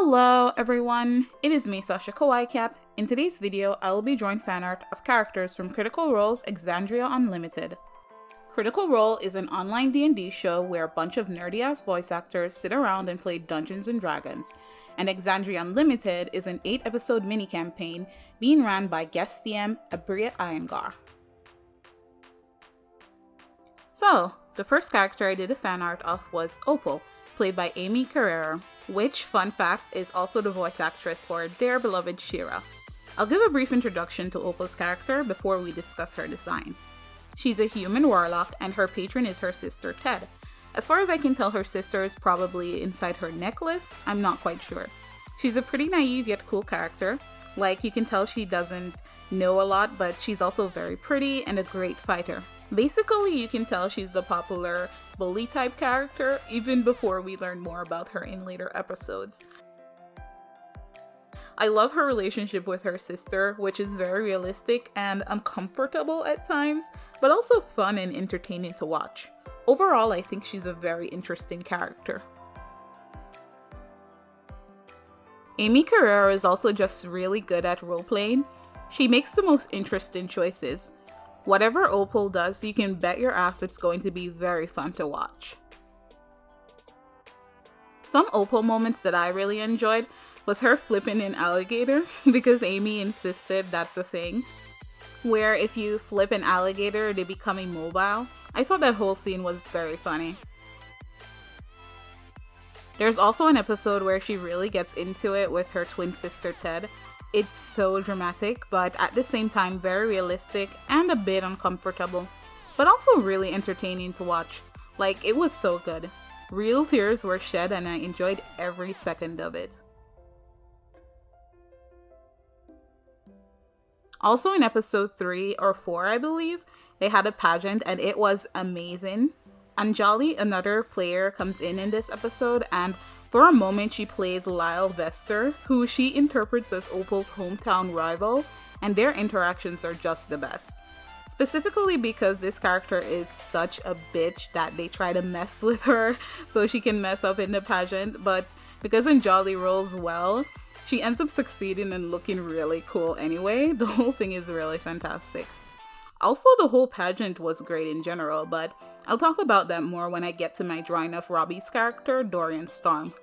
Hello everyone, it is me Sasha Kawaii Cat. In today's video, I will be drawing fan art of characters from Critical Role's Exandria Unlimited. Critical Role is an online D&D show where a bunch of nerdy-ass voice actors sit around and play Dungeons & Dragons, and Exandria Unlimited is an 8-episode mini-campaign being ran by guest DM Abria Iyengar. So, the first character I did a fan art of was Opal, played by Amy Carrera, which, fun fact, is also the voice actress for their beloved Shira. I'll give a brief introduction to Opal's character before we discuss her design. She's a human warlock, and her patron is her sister Ted. As far as I can tell, her sister is probably inside her necklace. I'm not quite sure. She's a pretty naive yet cool character. Like, you can tell she doesn't know a lot, but she's also very pretty and a great fighter. Basically, you can tell she's the popular bully type character even before we learn more about her in later episodes. I love her relationship with her sister, which is very realistic and uncomfortable at times, but also fun and entertaining to watch. Overall, I think she's a very interesting character. Amy Carrera is also just really good at role-playing. She makes the most interesting choices. Whatever Opal does, you can bet your ass it's going to be very fun to watch. Some Opal moments that I really enjoyed was her flipping an alligator, because Amy insisted that's a thing, where if you flip an alligator, they become immobile. I thought that whole scene was very funny. There's also an episode where she really gets into it with her twin sister Ted. It's so dramatic, but at the same time very realistic and a bit uncomfortable, but also really entertaining to watch. Like, it was so good. Real tears were shed and I enjoyed every second of it. Also in episode 3 or 4, I believe, they had a pageant and it was amazing. Anjali, another player, comes in this episode, and for a moment she plays Lyle Vester, who she interprets as Opal's hometown rival, and their interactions are just the best. Specifically because this character is such a bitch that they try to mess with her so she can mess up in the pageant, but because Anjali rolls well, she ends up succeeding and looking really cool anyway. The whole thing is really fantastic. Also, the whole pageant was great in general, but I'll talk about that more when I get to my drawing of Robbie's character, Dorian Storm.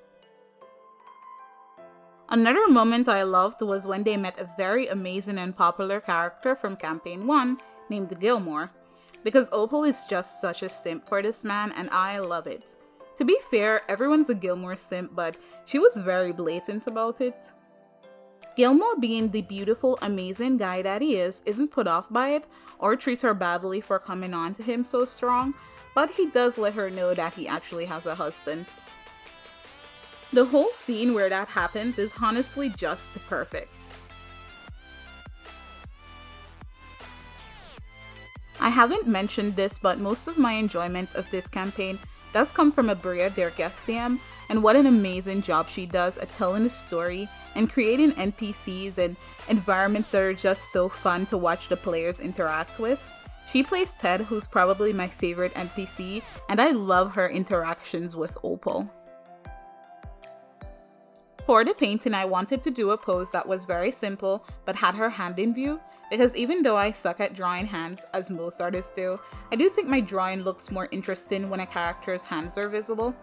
Another moment I loved was when they met a very amazing and popular character from Campaign 1 named Gilmore, because Opal is just such a simp for this man and I love it. To be fair, everyone's a Gilmore simp, but she was very blatant about it. Gilmore, being the beautiful, amazing guy that he is, isn't put off by it or treats her badly for coming on to him so strong, but he does let her know that he actually has a husband. The whole scene where that happens is honestly just perfect. I haven't mentioned this, but most of my enjoyment of this campaign does come from Abria, their guest DM, and what an amazing job she does at telling a story and creating NPCs and environments that are just so fun to watch the players interact with. She plays Ted, who's probably my favorite NPC, and I love her interactions with Opal. For the painting, I wanted to do a pose that was very simple but had her hand in view, because even though I suck at drawing hands, as most artists do, I do think my drawing looks more interesting when a character's hands are visible.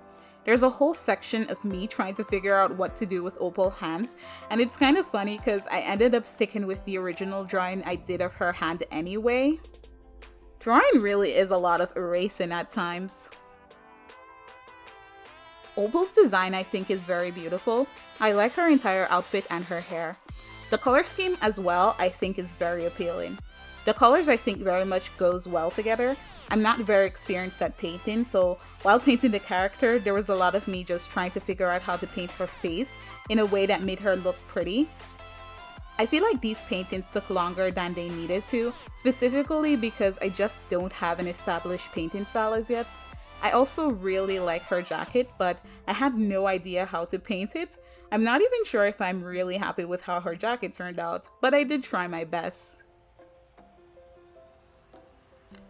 There's a whole section of me trying to figure out what to do with Opal's hands, and it's kind of funny because I ended up sticking with the original drawing I did of her hand anyway. Drawing really is a lot of erasing at times. Opal's design, I think, is very beautiful. I like her entire outfit and her hair. The color scheme as well, I think, is very appealing. The colors, I think, very much goes well together. I'm not very experienced at painting, so while painting the character, there was a lot of me just trying to figure out how to paint her face in a way that made her look pretty. I feel like these paintings took longer than they needed to, specifically because I just don't have an established painting style as yet. I also really like her jacket, but I had no idea how to paint it. I'm not even sure if I'm really happy with how her jacket turned out, but I did try my best.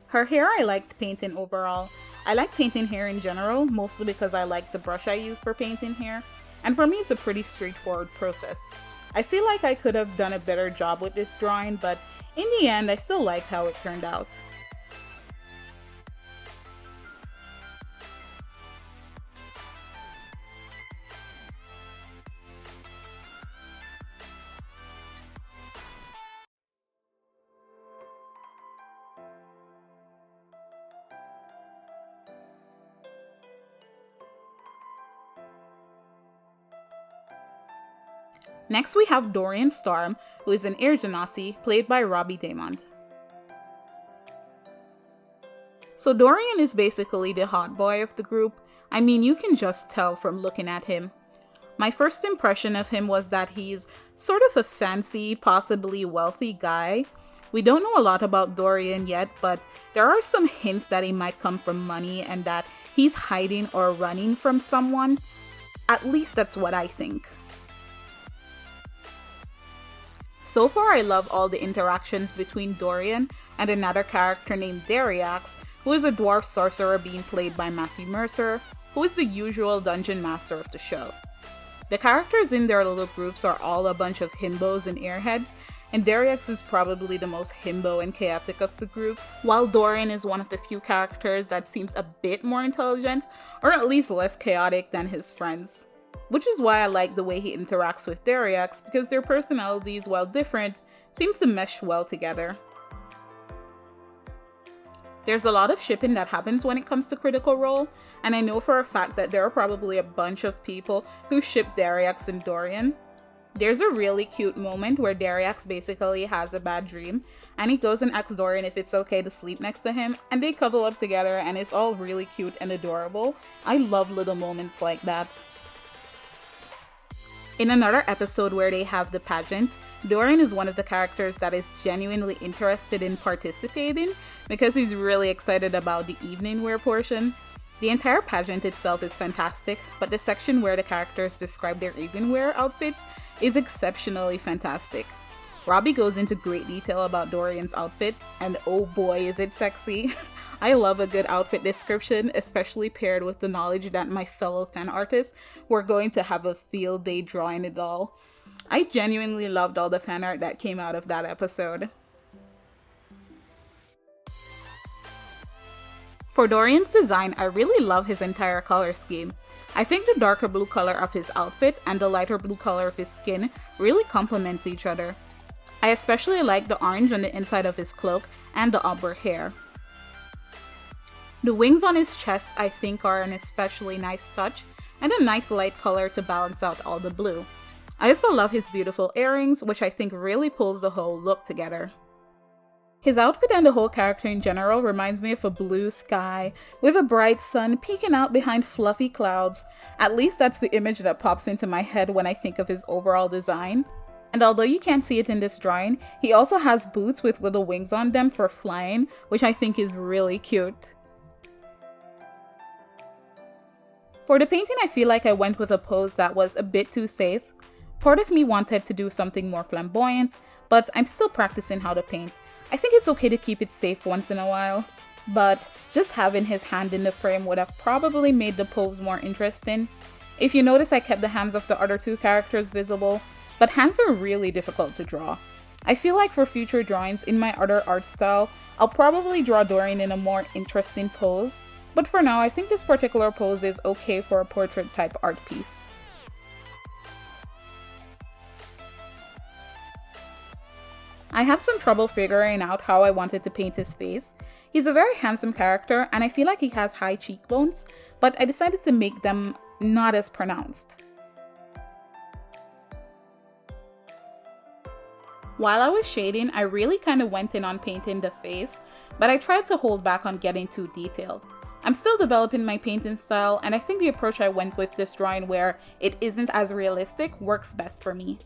Her hair I liked painting overall. I like painting hair in general, mostly because I like the brush I use for painting hair. and for me it's a pretty straightforward process. I feel like I could have done a better job with this drawing, but in the end I still like how it turned out. Next we have Dorian Storm, who is an Air Genasi, played by Robbie Daymond. So Dorian is basically the hot boy of the group. I mean, you can just tell from looking at him. My first impression of him was that he's sort of a fancy, possibly wealthy guy. We don't know a lot about Dorian yet, but there are some hints that he might come from money and that he's hiding or running from someone. At least that's what I think. So far, I love all the interactions between Dorian and another character named Dariax, who is a dwarf sorcerer being played by Matthew Mercer, who is the usual dungeon master of the show. The characters in their little groups are all a bunch of himbos and airheads, and Dariax is probably the most himbo and chaotic of the group, while Dorian is one of the few characters that seems a bit more intelligent, or at least less chaotic than his friends. Which is why I like the way he interacts with Dariax, because their personalities, while different, seems to mesh well together. There's a lot of shipping that happens when it comes to Critical Role, and I know for a fact that there are probably a bunch of people who ship Dariax and Dorian. There's a really cute moment where Dariax basically has a bad dream, and he goes and asks Dorian if it's okay to sleep next to him, and they cuddle up together and it's all really cute and adorable. I love little moments like that. In another episode where they have the pageant, Dorian is one of the characters that is genuinely interested in participating because he's really excited about the evening wear portion. The entire pageant itself is fantastic, but the section where the characters describe their evening wear outfits is exceptionally fantastic. Robbie goes into great detail about Dorian's outfits, and oh boy is it sexy. I love a good outfit description, especially paired with the knowledge that my fellow fan artists were going to have a field day drawing it all. I genuinely loved all the fan art that came out of that episode. For Dorian's design, I really love his entire color scheme. I think the darker blue color of his outfit and the lighter blue color of his skin really complements each other. I especially like the orange on the inside of his cloak and the auburn hair. The wings on his chest I think are an especially nice touch and a nice light color to balance out all the blue. I also love his beautiful earrings, which I think really pulls the whole look together. His outfit and the whole character in general reminds me of a blue sky with a bright sun peeking out behind fluffy clouds. At least that's the image that pops into my head when I think of his overall design. And although you can't see it in this drawing, he also has boots with little wings on them for flying, which I think is really cute. For the painting, I feel like I went with a pose that was a bit too safe. Part of me wanted to do something more flamboyant, but I'm still practicing how to paint. I think it's okay to keep it safe once in a while. But just having his hand in the frame would have probably made the pose more interesting. If you notice, I kept the hands of the other two characters visible, but hands are really difficult to draw. I feel like for future drawings in my other art style, I'll probably draw Dorian in a more interesting pose. But for now, I think this particular pose is okay for a portrait type art piece. I had some trouble figuring out how I wanted to paint his face. He's a very handsome character and I feel like he has high cheekbones, but I decided to make them not as pronounced. While I was shading, I really kind of went in on painting the face, but I tried to hold back on getting too detailed. I'm still developing my painting style, and I think the approach I went with this drawing where it isn't as realistic works best for me.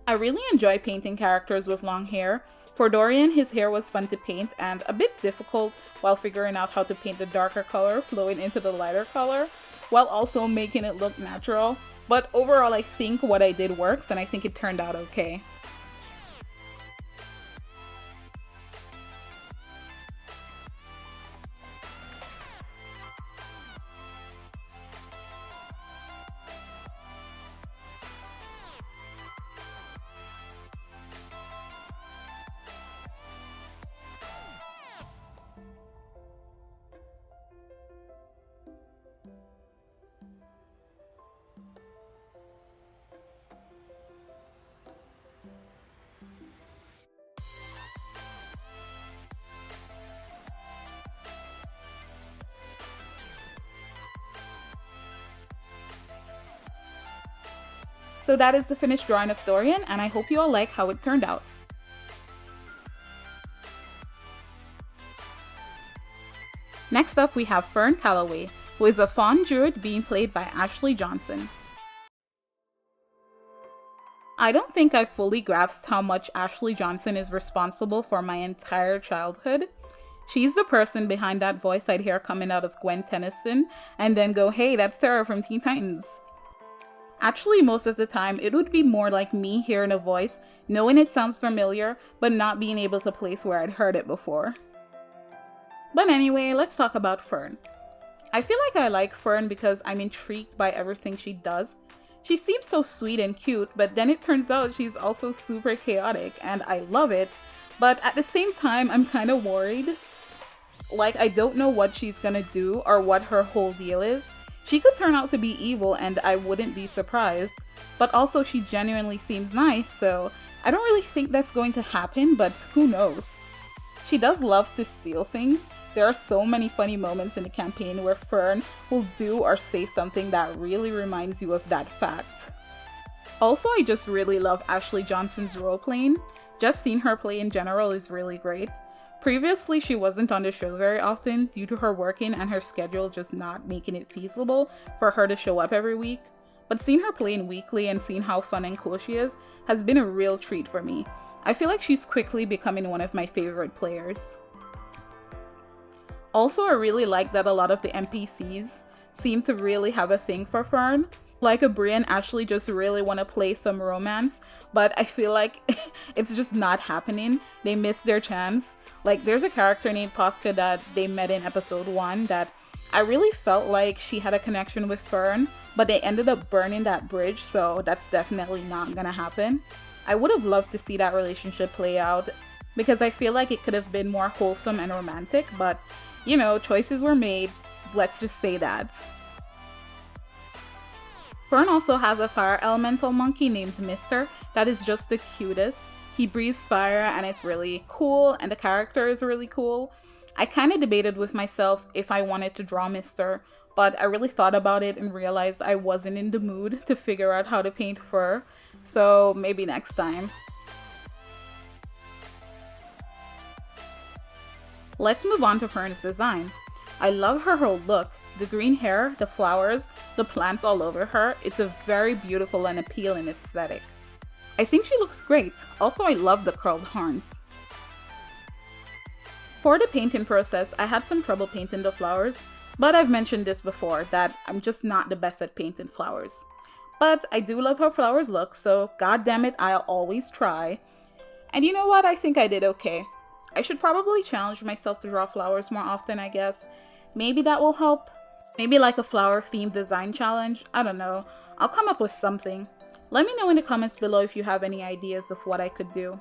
I really enjoy painting characters with long hair. For Dorian, his hair was fun to paint and a bit difficult while figuring out how to paint the darker color flowing into the lighter color, while also making it look natural. But overall, I think what I did works and I think it turned out okay. So that is the finished drawing of Dorian, and I hope you all like how it turned out. Next up, we have Fern Calloway, who is a fawn druid being played by Ashley Johnson. I don't think I fully grasped how much Ashley Johnson is responsible for my entire childhood. She's the person behind that voice I'd hear coming out of Gwen Tennyson and then go, hey, that's Tara from Teen Titans. Actually, most of the time, it would be more like me hearing a voice, knowing it sounds familiar, but not being able to place where I'd heard it before. But anyway, let's talk about Fern. I feel like I like Fern because I'm intrigued by everything she does. She seems so sweet and cute, but then it turns out she's also super chaotic, and I love it. But at the same time, I'm kind of worried. Like, I don't know what she's gonna do or what her whole deal is. She could turn out to be evil and I wouldn't be surprised. But also she genuinely seems nice, so I don't really think that's going to happen, but who knows. She does love to steal things. There are so many funny moments in the campaign where Fern will do or say something that really reminds you of that fact. Also, I just really love Ashley Johnson's role-playing. Just seeing her play in general is really great. Previously, she wasn't on the show very often due to her working and her schedule just not making it feasible for her to show up every week. But seeing her playing weekly and seeing how fun and cool she is has been a real treat for me. I feel like she's quickly becoming one of my favorite players. Also, I really like that a lot of the NPCs seem to really have a thing for Fern. Like Brie and Ashley just really want to play some romance, but I feel like it's just not happening. They missed their chance. Like, there's a character named Posca that they met in episode 1 that I really felt like she had a connection with Fern, but they ended up burning that bridge, so that's definitely not gonna happen. I would have loved to see that relationship play out because I feel like it could have been more wholesome and romantic, but you know, choices were made, let's just say that. Fern also has a fire elemental monkey named Mister that is just the cutest. He breathes fire and it's really cool, and the character is really cool. I kind of debated with myself if I wanted to draw Mister, but I really thought about it and realized I wasn't in the mood to figure out how to paint fur, so maybe next time. Let's move on to Fern's design. I love her whole look. The green hair, the flowers, the plants all over her. It's a very beautiful and appealing aesthetic. I think she looks great. Also, I love the curled horns. For the painting process, I had some trouble painting the flowers, but I've mentioned this before that I'm just not the best at painting flowers. But I do love how flowers look, so god damn it, I'll always try. And you know what? I think I did okay. I should probably challenge myself to draw flowers more often, I guess. Maybe that will help. Maybe like a flower themed design challenge. I don't know. I'll come up with something. Let me know in the comments below if you have any ideas of what I could do.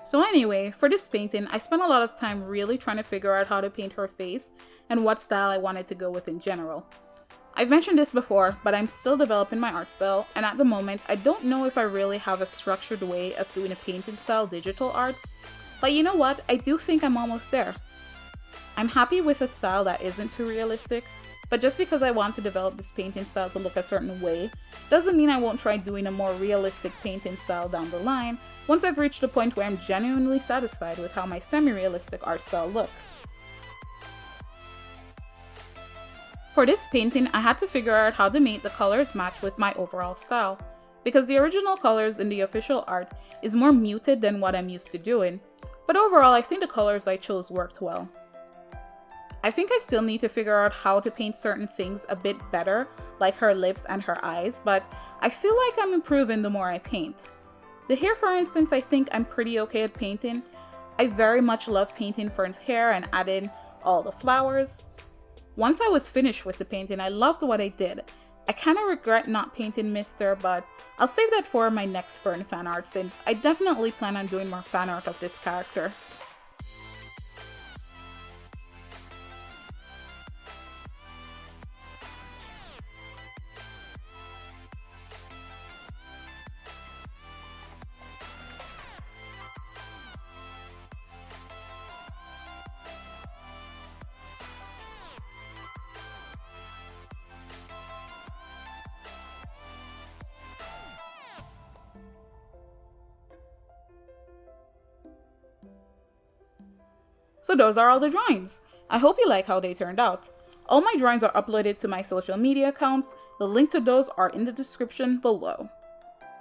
So anyway, for this painting, I spent a lot of time really trying to figure out how to paint her face and what style I wanted to go with in general. I've mentioned this before, but I'm still developing my art style, and at the moment, I don't know if I really have a structured way of doing a painting style digital art. But you know what? I do think I'm almost there. I'm happy with a style that isn't too realistic, but just because I want to develop this painting style to look a certain way, doesn't mean I won't try doing a more realistic painting style down the line once I've reached a point where I'm genuinely satisfied with how my semi-realistic art style looks. For this painting, I had to figure out how to make the colors match with my overall style, because the original colors in the official art is more muted than what I'm used to doing, but overall I think the colors I chose worked well. I think I still need to figure out how to paint certain things a bit better, like her lips and her eyes, but I feel like I'm improving the more I paint. The hair, for instance, I think I'm pretty okay at painting. I very much love painting Fern's hair and adding all the flowers. Once I was finished with the painting, I loved what I did. I kind of regret not painting Mister, but I'll save that for my next Fern fan art since I definitely plan on doing more fan art of this character. So those are all the drawings. I hope you like how they turned out. All my drawings are uploaded to my social media accounts. The link to those are in the description below.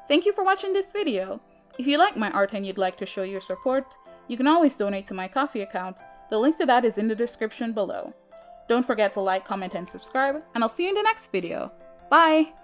Thank you for watching this video. If you like my art and you'd like to show your support, you can always donate to my Ko-fi account. The link to that is in the description below. Don't forget to like, comment, and subscribe, and I'll see you in the next video. Bye!